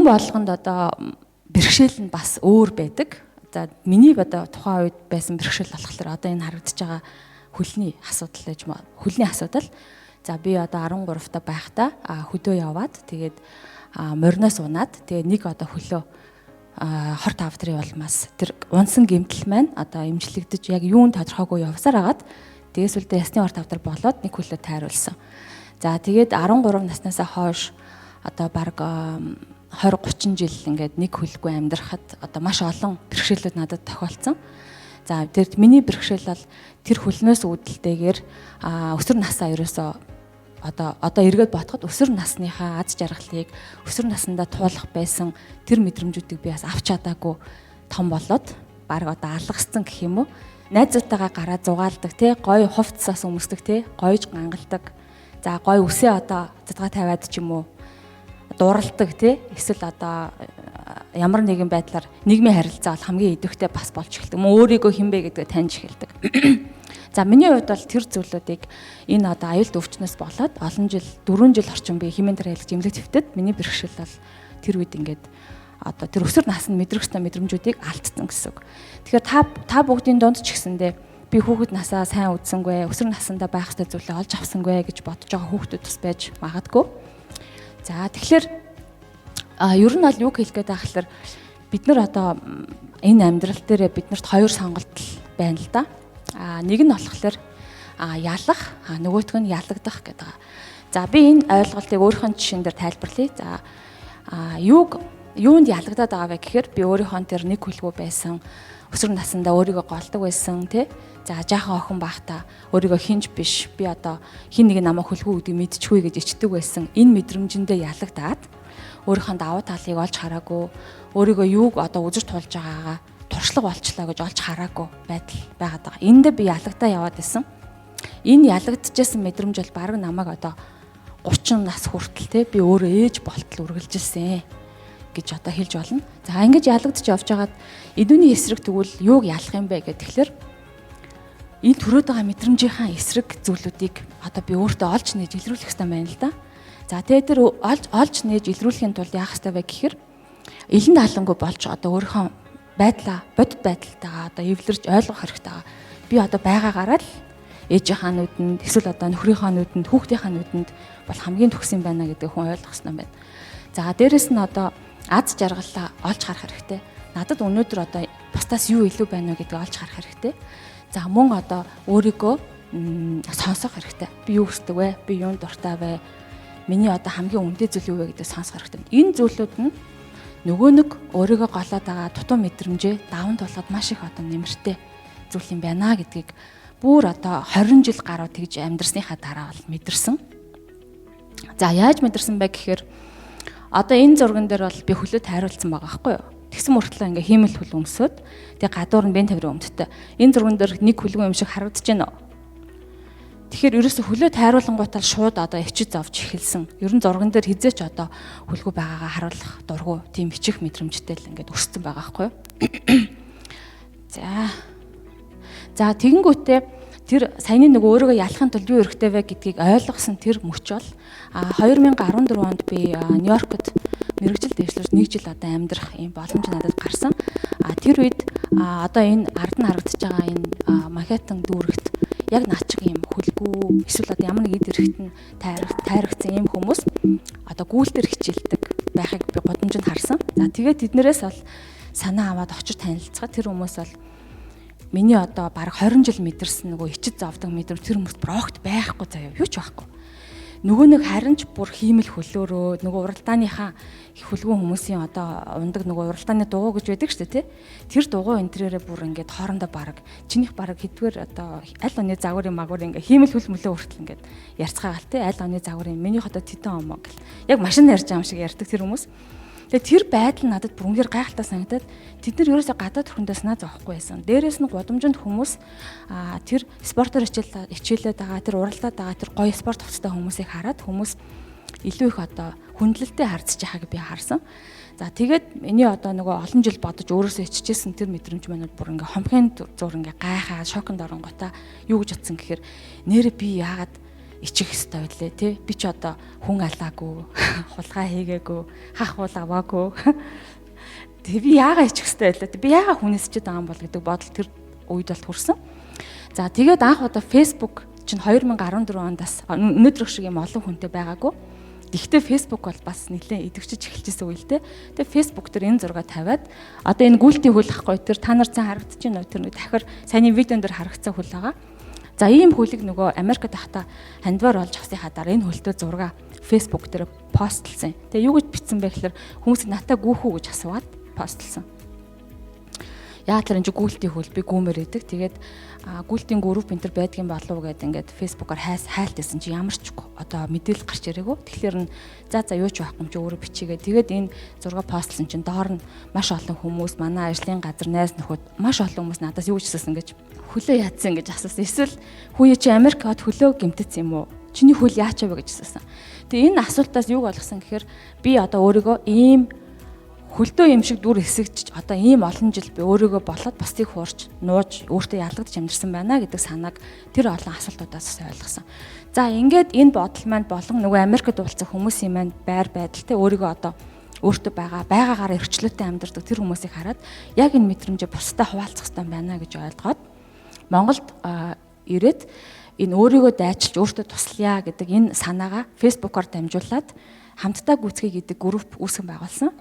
хүн болгонд одоо бэрхшээл нь бас өөр байдаг. За миний одоо тухайн үед байсан бэрхшээл болохоор одоо энэ харагдаж байгаа хөлний асуудал гэж хөлний асуудал. За би одоо 13 та байхдаа хөдөө яваад тэгээд мориноос унаад тэгээд нэг одоо хөлөө хорт авдрын улмаас тэр унсан гэмтэл маань одоо имжлэгдэж яг юунд тодорхойгүй явсаар агаад тэгээс үлдээ ясны хорт авдар болоод нэг хөлөө тайруулсан. За тэгээд 13 наснасаа хойш одоо баг 20-30 жил ингээд нэг хөлгүй амьдрахад одоо маш олон бэрхшээлүүд надад тохиолдсон. За тэр миний бэрхшээл бол тэр хөлнөөс үүдэлтэйгээр өсвөр насаа ерөөсөө одоо эргээд ботход өсвөр насныхаа аз жаргалыг өсвөр насндаа туулах байсан тэр мэдрэмжүүдийг би бас авч чадаагүй том болоод баг одоо алгасцсан гэх юм уу. Найзуудтайгаа гараад зугаалдаг те гой хувцсаас өмсдөг те гойж гангалдаг. За гой үсээ одоо задгаа тавиад ч юм уу дууралдаг те эсвэл одоо ямар нэгэн байдлаар нийгмийн харилцаа бол хамгийн идэвхтэй бас болж эхэлдэг. Өөрийгөө хинбэ гэдгээ таньж эхэлдэг. За миний хувьд бол тэр зүйлүүдийг энэ одоо аюулт өвчнөөс болоод олон жил 4 жил орчим би хэмээн дээр айлгаж эмнэлэг твтэд миний бэрхшээл бол тэр үед ингээд одоо тэр өсвөр насны мэдрэгчтэй мэдрэмжүүдийг алдсан гэсэн үг. Тэгэхээр та бүгдийн дунд ч гэсэндээ би хүүхэд насаа сайн үдсэнгүй, өсвөр насндаа байх ёстой зүйлээ олж авсангүй гэж бодож байгаа хүүхдүүд бас байж магадгүй. За тэгэхээр ер нь бол юу хэлэх гээд байгаа гэхээр бид нар одоо энэ амьдрал дээр биднэрт хоёр сонголт байна л да. Нэг нь болохоор ялах, нөгөөх нь ялагдах гэдэг. За би энэ ойлголтыг өөрийнхөө жишээн дээр тайлбарлая. За юунд ялагдаад байгаа вэ гэхээр би өөрийнхөө тэр нэг хөлгүй байсан, өсвөр насндаа өөрийгөө голдог байсан тий. За жаахан охин байхдаа өөрийгөө хинж биш би одоо хин нэг намайг хөлгүй гэдгийг мэдчихгүй гэж ичдэг байсан. Энэ мэдрэмжэндээ ялагдаад өөрийнхөө давуу талыг олж хараагүй, өөрийгөө юуг одоо үзэж тулж байгаагаа туршлага болчлаа гэж олж хараагүй байдал байгаад байгаа. Энд би ялагдаа яваад байсан. Энэ ялагдчихсан мэдрэмж бол баг намайг одоо 30 нас хүртэл те би өөрөө ээж болтол үргэлжилсэн гэж одоо хэлж болно. За ингэж ялагдчих явж байгаад эдүүний эсрэг тэгвэл юуг ялах юм бэ гэдэг. Тэгэхээр энэ төрөөд байгаа мэдрэмжийнхаа эсрэг зүйлүүдийг одоо би өөртөө олж нээж илрүүлэх хэрэгтэй байна л да. За тэгээд тэр олж нээж илрүүлэхийн тулд яах хэрэгтэй вэ гэхээр элен даалангүй болж одоо өөрийнхөө бодит байдалтайгаа одоо эвлэрж ойлгох хэрэгтэй. Би одоо байгаагаараа л ээжийнхаа нүдэнд эсвэл одоо нөхрийнхөө нүдэнд, хүүхдийнхаа нүдэнд бол хамгийн төгс юм байна гэдэг хүн ойлгох хэрэгтэй байна. За дээрэс нь одоо аз жаргалаа олж харах хэрэгтэй. Надад өнөөдөр одоо бусдаас юу илүү байна вэ гэдгийг олж харах хэрэгтэй. За мөн одоо өөрийгөө сонсох хэрэгтэй. Би юу хүсдэг вэ? Би юунд дуртай вэ? Миний одоо хамгийн үнэтэй зүйл юу вэ гэдгийг сонсох хэрэгтэй. Энэ зүйлүүд нь нөгөө нэг өөрийгөө голоод байгаа дутуу мэдрэмжээ даван тулахад маш их одоо нэмэртэй зүйл юм байна гэдгийг бүр одоо 20 жил гаруй тэгж амьдрсныхаа дараа бол мэдэрсэн. За яаж мэдэрсэн бэ гэхээр одоо энэ зурган дээр бол би хөлөө тайруулсан байгаа байхгүй юу? Тэгсэн мөртлөө ингээ хиймэл хөл өмсөд тэгээ гадуур нь бэн таврын өмдтэй. Энэ зурган дээр нэг хөлгөө юм шиг харагдаж байна уу? Тэгэхээр ерөөсө хөлөө тайруулангуйтал шууд одоо ичиж зовж эхэлсэн. Ер нь зурган дээр хизээч одоо хөлгөө байгаагаа харуулах дургу тийм ичих мэдрэмжтэй л ингээд өссөн байгаа байхгүй юу? За тэгэнгүүтээ тэр саяны нөгөө өөрийгөө ялахын тулд юу хэрэгтэй вэ гэдгийг ойлгосон тэр мөч бол 2014 онд би Нью-Йоркт мэргэжил дэвшлэрч 1 жил одоо амьдрах юм боломж надад гарсан. Тэр үед одоо энэ ард нь харагдаж байгаа энэ Манхэттен дүүрэгт яг наачиг юм хөлгүй эсвэл одоо ямар нэг эд эрхт нь тайрагдсан юм хүмүүс одоо гүйлтэр хичээлдэг байхыг би годамжинд харсан. За тэгээд тэднэрээс бол санаа аваад очиж танилцгаад тэр хүмүүс бол миний одоо бараг 20 жил мэдэрсэн нөгөө ичид зовдөг мэдрэмж тэр хүмүүст брогт байхгүй заяа юу ч байхгүй. Нөгөө нэг харин ч бүр хиймэл хөлөөрөө нөгөө уралдааныхаа хөлгүүн хүмүүсийн одоо ундаг нөгөө уралдааны дугуй гэж байдаг шүү дээ тий. Тэр дугуй энтрээрээ бүр ингээд хоорондоо бараг чинийх бараг хэдвэр одоо аль оны загварын магвар ингээд хиймэл хөл мөлөө хүртэл ингээд ярьцгаагаал тий. Аль оны загварын минийх одоо титэн омоо гэл. Яг машин ярьж байгаа юм шиг ярьдаг тэр хүмүүс. Тэгээ тэр байдал надад бүр үнээр гайхалтай санагдаад тэд нар ерөөсөө гадаад төрхөндөө санаа зовхгүй байсан. Дээрээс нь гудамжинд хүмүүс тэр спортоор хичээлээд байгаа, тэр уралдаад байгаа, тэр гоё спорт хувцастай хүмүүсийг хараад хүмүүс илүү их одоо хүндлэлтэй харьцаж байгааг би харсан. За тэгээд миний одоо нөгөө олон жил бодож өөрөөсөө иччихсэн тэр мэдрэмж манад бүр ингээ хомхийн зур ингээ гайхаад шоконд оронгота юу гэж утсан гэхээр нэрэ би яагаад ичих ёстой байлээ тий. Би ч одоо хүн алаагүй, хулгай хийгээгүй, хах уул аваагүй. Тэгээ би яагаад ичих ёстой байлаа? Би яагаад хүнээс ч байгаа юм бол гэдэг бодол тэр үед бол хүрсэн. За тэгээд анх удаа Facebook чинь 2014 ондас өнөөдрөх шиг юм олон хүнтэй байгаагүй. Гэхдээ Facebook бол бас нэлээд идэвчж эхэлчихсэн үе л дээ. Тэгээ Facebook дээр энэ зураг тавиад одоо энэ гүйлтийн хөл ахгүй тэр та нар цан харагдаж байна уу? Тэр нэг дахир саний видеон дээр харагдсан хөл байгаа. За ийм хөлийг нөгөө Америкт тахта хандвар болж авсныхаа дараа энэ хөлтөө зураг Facebook дээр постлсан. Тэгээ юу гэж бичсэн бэ гэхээр хүмүүс натаа гүүхүү гэж асууад постлсан. Яа тэр энэ гүйлтийн хөл би гүүмээр идэг. Тэгээд гүйлтийн групп энэ төр байдгийн болов гэдэг ингээд фэйсбүүкээр хайлтайсан чи ямар ч одоо мэдээлэл гарч ирээгүй. Тэгэхээр за юу ч байхгүй юм чи өөрөө бичигээ. Тэгээд энэ зураг постлсан чинь доор нь маш олон хүмүүс манай ажлын газар найз нөхөд маш олон хүмүүс надаас юу гэж асуусан гэж хөлөө яатсан гэж асуусан. Эсвэл хүүе чи Америк хот хөлөө гэмтээсэн юм уу? Чиний хөл яачаа вэ гэж асуусан. Тэгээ энэ асуултаас юу болгосон гэхээр би одоо өөрийгөө ийм хөлдөө юм шиг дүр хэсэгч одоо ийм олон жил би өөрийгөө болоод бусдыг хуурч нууж өөртөө ялгадж амьдсан байна гэдэг санааг тэр олон асуултуудаас ойлгосон. За ингээд энэ бодол маань болон нөгөө Америкт уулзсан хүмүүсийн маань байр байдалтай өөрийгөө одоо өөртөө байгаагаар эрхчлөөтэй амьдардаг тэр хүмүүсийг хараад яг энэ мэдрэмжээ бусдад хуваалцах хэрэгтэй байна гэж ойлгоод Монголд ирээд энэ өөрийгөө дайчилж өөртөө туслая гэдэг энэ санаагаа фэйсбүүкээр дамжуулаад хамтдаа гүйцэтгэе гэдэг групп үүсгэн байгуулсан.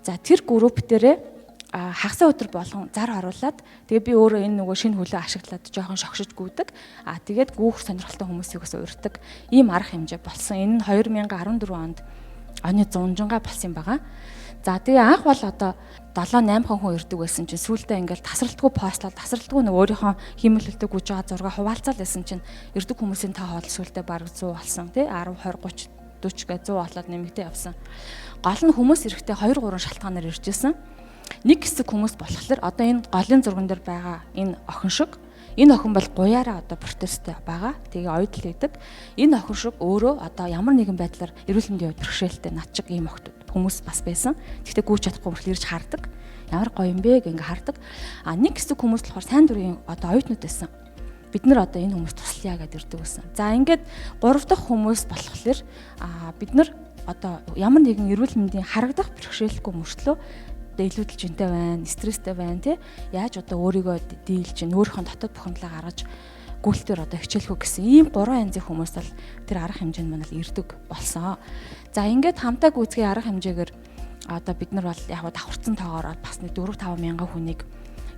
За тэр групп дээрээ хагас өдөр болгон зар харуулад тэгээ би өөрөө энэ нөгөө шинэ хөлөө ашиглаад жоохон шогшиж гүйдэг. Тэгээд гүүх сонирхолтой хүмүүсийг ус урьдаг ийм арга хэмжээ болсон. Энэ нь 2014 онд оны 100-жингаа болсон юм байгаа. За тэгээ анх бол одоо 7-8 хүн ирдэг байсан чинь сүүлдээ ингээл тасралтгүй постлол тасралтгүй нөгөө өөрийнхөө хиймэлэлтэд гүйж байгаа зураг хуваалцаал байсан чинь ирдэг хүмүүсийн тоо хоол сүүлдээ бараг 100 болсон тий 10 20 30 40 гэ 100 болоод нэмэгдээ явсан. Гол нь хүмүүс ирэхдээ 2-3 шалтгаанаар ирж ирсэн. Нэг хэсэг хүмүүс болохоор одоо энэ голын зурган дээр байгаа энэ охин шиг энэ охин бол гуяараа одоо протесттэй байгаа. Тэгээ оюутал хийдэг. Энэ охин шиг өөрөө одоо ямар нэгэн байдлаар эрүүл мэндийн хувьд бэрхшээлтэй над чиг ийм хүмүүс бас байсан. Гэхдээ гүйж чадахгүй мөрөл ирж хардаг. Ямар гоё юм бэ гэнгээ хардаг. Нэг хэсэг хүмүүс болохоор сайн дурын одоо оюутнууд байсан. Бид нар одоо энэ хүмүүс туслая гэдээ ирдэг байсан. За ингээд 3 дахь хүмүүс болохоор бид нар одоо ямар нэгэн эрүүл мэндийн харагдах бэрхшээлгүй мөртлөө одоо илүү дэлжинтэй байна, стресстэй байна тий. Яаж одоо өөрийгөө дийлж, өөрийнхөө дотоод бухимдлаа гаргаж гүйлтээр одоо хичээлхүү гэсэн ийм 3 янзын хүмүүс бол тэр арга хэмжээнд манайд ирдэг болсон. За ингээд хамтаа гүйцэтгэх арга хэмжээгээр одоо бид нар бол яг давхарцсан тоогоор бас нэг 4-5 мянган хүнийг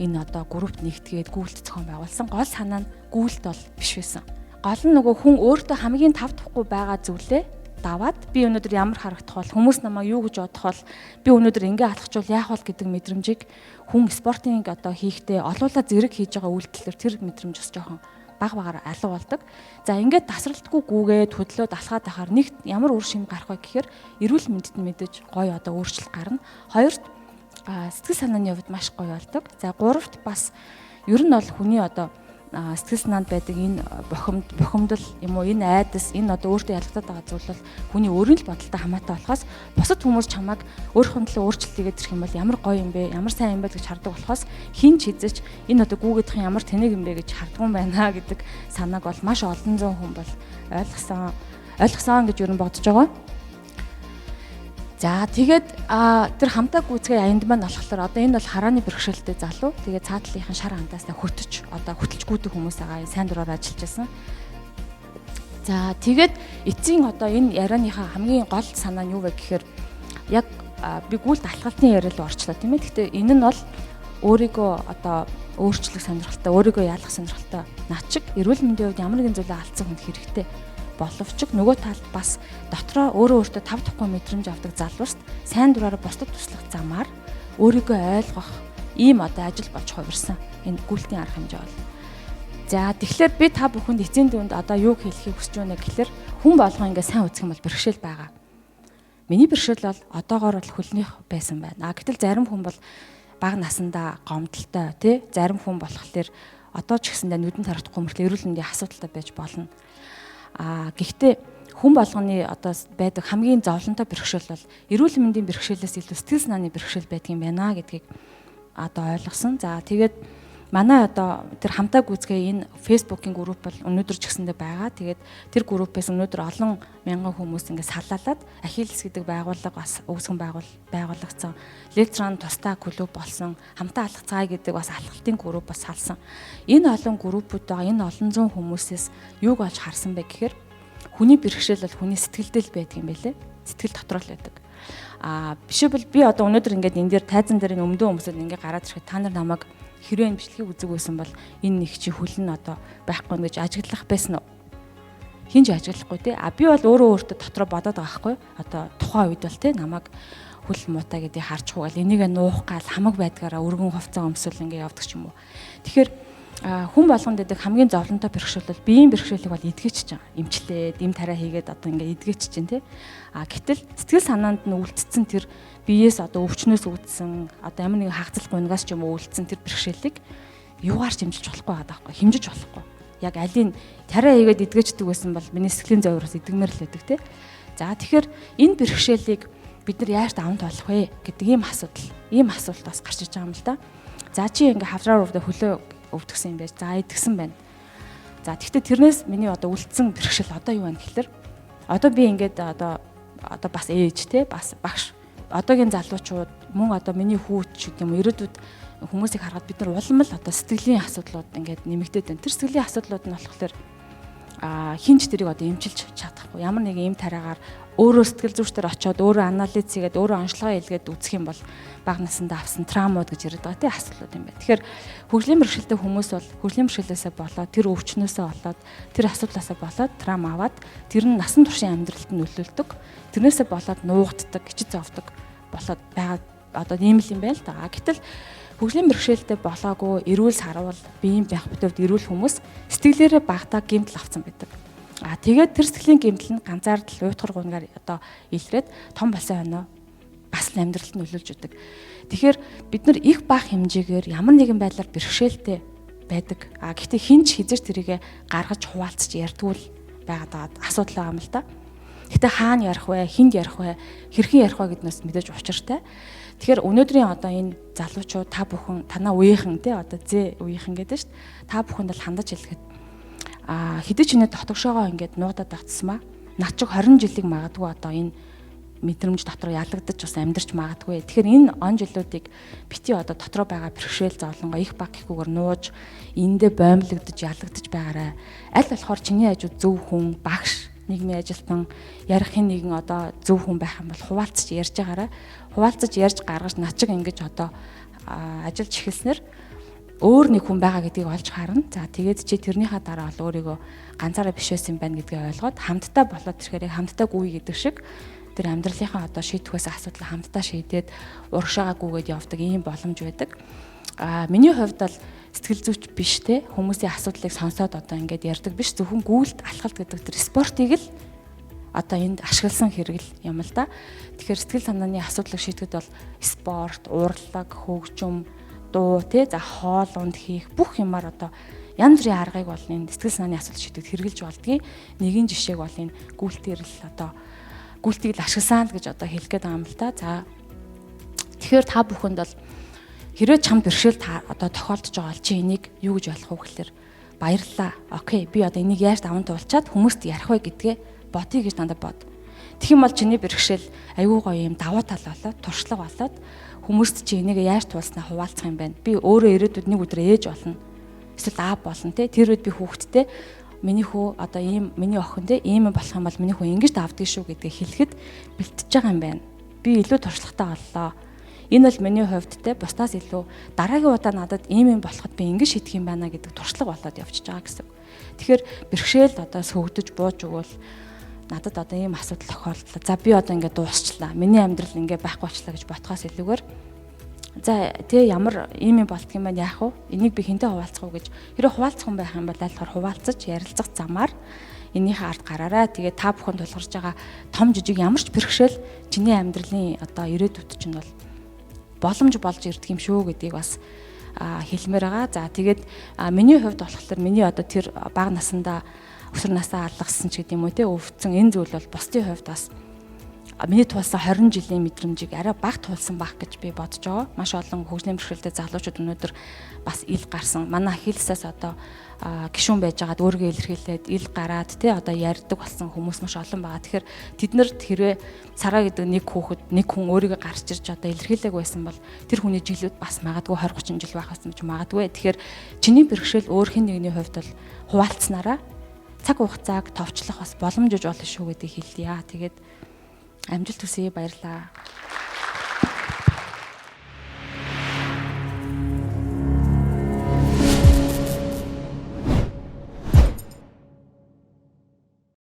энэ одоо группт нэгтгээд гүйлт зохион байгуулсан. Гол санаа нь гүйлт бол биш байсан. Гол нь нөгөө хүн өөртөө хамгийн тав тухгүй байгаа зүйлээ даваад би өнөөдөр ямар харагдах бол хүмүүс намайг юу гэж бодох бол би өнөөдөр ингэ алхачвал яах вэ гэдэг мэдрэмжийг хүн спортинг одоо хийхдээ олуулаа зэрэг хийж байгаа үйлдэлээр тэр мэдрэмж бас жоохон багаар алга болдог. За ингээд тасралтгүй гүүгээд хөдлөөд алхаад ахаар нэг ямар үр шим гарах вэ гэхээр эрүүл мэндэд мэдээж гоё одоо өөрчлөлт гарна. Хоёрт сэтгэл санааны хувьд маш гоё болдог. За гуравт бас ер нь бол хүний одоо сэтгэл санаанд байдаг энэ бухимдал юм уу энэ айдас энэ одоо өөртөө ялгагдаад байгаа зүйл бол хүний өөрийн л бодолтой хамаатай болохоос бусад хүмүүс чамайг өөрийнхөө төлөө өөрчлөлтийгээд ирэх юм бол ямар гоё юм бэ ямар сайн юм бэ гэж хардаг болохоос хин ч хизэж энэ одоо гүүгэдэх ямар тэнэг юм бэ гэж харддаг юм байна гэдэг санааг бол маш олон зуун хүн бол ойлгосон гэж ер нь бодож байгаа. За тэгээд тэр хамтаа гүйцэтгэх аянд маань болохоор одоо энэ бол харааны бэрхшээлтэй залуу. Тэгээд цаатлынхын шар хандаасаа хөтөж одоо хөтөлж гүйдэг хүмүүс байгаа сайн дураар ажиллаж байсан. За тэгээд эцсийн одоо энэ ярианыхаа хамгийн гол санаа нь юу вэ гэхээр яг би гүйлт алхалтын яриа руу орчлоо тийм ээ. Гэхдээ энэ нь бол өөрийгөө одоо өөрчлөх сонирхолтой, өөрийгөө яалах сонирхолтой над чиг эрүүл мэндийн хувьд ямар нэгэн зүйлээ алдсан хүнд хэрэгтэй. Боловч нөгөө талд бас дотроо өөртөө тав тухгүй мэдрэмж авдаг залуурт сайн дураараа бусдад туслах замаар өөрийгөө ойлгох ийм одоо ажил болж хувирсан энэ гүйлтийн арга хэмжээ бол. За тэгэхээр би та бүхэнд эцсийн дүнд одоо юу хэлхийг хүсэж байна гэхээр хүн болгон ингээ сайн үзэх юм бол бэрхшээл байгаа. Миний бэрхшээл бол одоогоор бол хөлнийх байсан байна. Гэтэл зарим хүн бол бага насандаа гомдолтой тий зарим хүн болохоор одоо ч гэсэндээ нүдэн тарахгүй мөртлөө эрүүл мэндийн асуудалтай байж болно. Гэхдээ хүн болгоны одоо байдаг хамгийн зовлонтой бэрхшээл бол эрүүл мэндийн бэрхшээлээс илүү сэтгэл санааны бэрхшээл байдаг юм байна гэдгийг одоо ойлгосон. За тэгээд манай одоо тэр хамтаа гүйцгээ энэ Facebook-ийн групп бол өнөөдөр ч гэсэндээ байгаа. Тэгээд тэр группээс өнөөдөр олон мянган хүмүүс ингээд саллалаад Ахиллес гэдэг байгууллага бас үүсгэн байгуулагдсан. Лектрон тустай клуб болсон. Хамтаа алхах цай гэдэг бас алхалтын групп бас салсан. Энэ олон группүүд байгаа. Энэ олон зуун хүмүүсээс юуг олж харсан бэ гэхээр хүний бэрхшээл бол хүний сэтгэлдэл байдаг юм байлээ. Сэтгэл дотор л байдаг. Бишэвэл би одоо өнөөдөр ингээд энэ дээр тайзан дээр энэ өмдөө өмсөд ингээд гараад ирэхэд та нар намайг хэрвээ бичлэгийг үзэг байсан бол энэ нэг чи хүлэн одоо байхгүй гэж ажиглах байсан уу? Хинж ажиглахгүй те. Би бол өөрөө өөртөө дотроо бодоод байгаа байхгүй. Одоо тухайн үед бол те намайг хүл муутай гэдгийг харчихгүй гал энийг нуух гал хамаг байдгаараа өргөн хувцас өмсөл ингээд явдаг ч юм уу. Тэгэхээр хүн болгонд дэдэг хамгийн зовлонтой бэрхшээл бол биеийн бэрхшээлийг бол эдгэчих чам. Имчлээд, им тариа хийгээд одоо ингээд эдгэчих чинь тий. Гэтэл сэтгэл санаанд нь үлдсэн тэр биеэс одоо өвчнөөс үүдсэн одоо ямар нэгэн хагцлах гунгаас ч юм уу үлдсэн тэр бэрхшээлийг юугаар ч хэмжиж болохгүй байгаа байхгүй. Хэмжиж болохгүй. Яг алийг тариа хийгээд эдгэждэг байсан бол миний сэтгэлийн зовроос эдгмээр л байдаг тий. За тэгэхээр энэ бэрхшээлийг бид нар яаж даван туулах вэ гэдэг ийм асуулт бас гарч иж байгаа юм л да. За чи ингээд хавраар өвдө хөлөө өвдгсөн юм байж. За эдгсэн байна. За тэгвэл тэрнээс миний одоо үлдсэн бэрхшээл одоо юу вэ гэхэлэр одоо би ингээд одоо бас ээж те бас багш одоогийн залуучууд мөн одоо миний хүүч гэдэг юм ирээдүйд хүмүүсийг харахад бид нар улам л одоо сэтгэлийн асуудлууд ингээд нэмэгдээд байна. Тэр сэтгэлийн асуудлууд нь болохоор хинч тэрийг одоо эмчилж чадахгүй. Ямар нэгэн эм тариагаар өөрөө сэтгэл зүйчдэр очиод өөрөө анализ хийгээд өөрөө онцлогоо илгээд үзэх юм бол бага насндаа авсан траумууд гэж яриад байгаа тийм асуудлууд юм байна. Тэгэхээр хөгжлийн бэрхшээлтэй хүмүүс бол хөгжлийн бэрхшээлээсээ болоод тэр өвчнөөсөө болоод тэр асуудлаасаа болоод траум аваад тэр нь насан туршийн амьдралд нь нөлөөлдөг. Тэрнээсээ болоод нуугддаг, гिचид зовдөг болоод байгаа одоо ийм л юм байна л да. Гэтэл хөгжлийн бэрхшээлтэй болоогүй эрүүл сарвал биеийн байх бүтээвд эрүүл хүмүүс сэтгэлээрээ багтаа гэмтэл авсан байдаг. Тэгээд тэр сэтгэлийн гэмтэл нь ганцаардл уйтгар гунгаар одоо илрээд том болсон байна. Бас л амьдралд нөлөөлж өгдөг. Тэгэхээр бид нар их бага хэмжээгээр ямар нэгэн байдлаар бэрхшээлтэй байдаг. Гэхдээ хинч хизэж тэрийгэ гаргаж хуваалцаж ярьдгүй л байгаад асуудал байгаа юм л да. Гэтэ хаана ярих вэ? Хинд ярих вэ? Хэрхэн ярих вэ гэднээс мэдээж учиртай. Тэгэхээр өнөөдрийн одоо энэ залуучууд та бүхэн танаа үеийнхэн те одоо зэ үеийнхэн гэдэг шүү дээ. Та бүхэнд л хандаж хэлэхэд хэдий ч нэ дотогшоогоо ингээд нуудаад автсмаа. Над чиг 20 жилиг магадгүй одоо энэ мэдрэмж дотор ялагдаж бас амьдарч магадгүй. Тэгэхээр энэ он жилүүдийг бити одоо дотроо байгаа бэрхшээл зовлонгоо их баг гэхгүйгээр нууж эндээ боомлогдож ялагдаж байгаарай. Аль болохоор чиний хажууд зөв хүн, багш, нийгмийн ажилтан ярих хин нэгэн одоо зөв хүн байх юм бол хуваалцаж ярьж байгаарай. Хуваалцаж ярьж гаргаж над чиг ингэж одоо ажиллаж эхэлснээр өөр нэг хүн байгаа гэдгийг олж харна. За тэгээд чи тэрнийхээ дараа бол өөрийгөө ганцаараа биш байсан байна гэдгийг ойлгоод хамтдаа болоод ирэхээр хамтдаа гүйе гэдэг шиг тэр амьдралынхаа одоо шийдвээс асуудал хамтдаа шийдээд урагшаагаа гүйгээд явдаг ийм боломж байдаг. Миний хувьд бол сэтгэл зүйч биш те хүмүүсийн асуудлыг сонсоод одоо ингээд ярьдаг биш зөвхөн гүйлт алхалт гэдэг тэр спортыг л одоо энд ашигласан хэрэгэл юм л да. Тэгэхээр сэтгэл санааны асуудлыг шийдэхэд бол спорт, урлаг, хөгжим, дуу тий за хоол унд хийх бүх юмар одоо янз бүрийн аргыг бол энэ сэтгэл санааны асуудал шийдэхэд хэрэгжилж болдгийг. Нэгэн жишээг бол энэ гүйлтээр л одоо гүйлтийг л ашигласан л гэж одоо хэлэх гээд байгаа юм л да. За тэгэхээр та бүхэнд бол хэрвээ чам бэрхшээл одоо тохиолдож байгаа бол чи энийг юу гэж ойлгох вэ гэхээр баярлалаа. Окей, би одоо энийг яаж даван туулчаад хүмүүст ярих вэ гэдгээ бодъё гэж дандаа бод. Тэгэх юм бол чиний бэрхшээл аюу гоё юм давуу тал болоод туршлага болоод хүмүүст чи энийг яаж туулснаа хуваалцах юм байна. Би өөрөө ирээдүйд нэг өдөр ээж болно. Эсвэл аав болно те. Тэр үед би хүүхэдтэй миний хүү одоо ийм миний охин те ийм болох юм бол миний хүү ингэж давдгийг шүү гэдгийг хэлэхэд бэлтэж байгаа юм байна. Би илүү туршлагатай боллоо. Энэ бол миний хувьд те бусдаас илүү дараагийн удаа надад ийм юм болоход би ингэж шийдэх юм байна гэдэг туршлага болоод явчихж байгаа гэсэн. Тэгэхээр бэрхшээл одоо сөгдөж бууж өгвөл надад одоо ийм асуудал тохиолдлоо. За би одоо ингээд дуусчлаа. Миний амьдрал ингээд байхгүй болчлаа гэж ботхоос илүүгээр за тэгээ ямар ийм юм болтго юм байна яах вэ? Энийг би хинтээ хуваалцах уу гэж. Хэрэв хуваалцах юм байх юм бол айлхаар хуваалцаж ярилцах замаар энийхээ ард гараарай. Тэгээ та бүхэн тулгарч байгаа том жижиг ямар ч бэрхшээл чиний амьдралын одоо ирээдүйд чинь бол боломж болж ирдэг юм шүү гэдгийг бас хэлмээр байгаа. За тэгээд миний хувьд болохоор миний одоо тэр бага насандаа өсвөр насаа алгасан ч гэдэм үү те өвдсөн энэ зүйл бол бусдын хувьд бас миний туулсан 20 жилийн мэдрэмжийг арай бага туулсан байх гэж би бодож байгаа. Маш олон хөгжлийн бэрхшээлтэй залуучууд өнөөдөр бас ил гарсан. Манай Ахиллесаас одоо гишүүн байжгаад өөрийгөө илэрхийлээд ил гараад тий одоо ярьдаг болсон хүмүүс маш олон байгаа. Тэгэхээр тэд нар хэрвээ Сараа гэдэг нэг хүн өөрийгөө гарч ирж одоо илэрхийлээг байсан бол тэр хүний жилүүд бас магадгүй 20 30 жил байх гэсэн ч магадгүй. Тэгэхээр чиний бэрхшээл өөр хэн нэгний хувьд бол хуваалцсанараа цаг хугацааг товчлох бас боломжж болно шүү гэдгийг хэлье. Тэгээд амжилт хүсье, баярлалаа.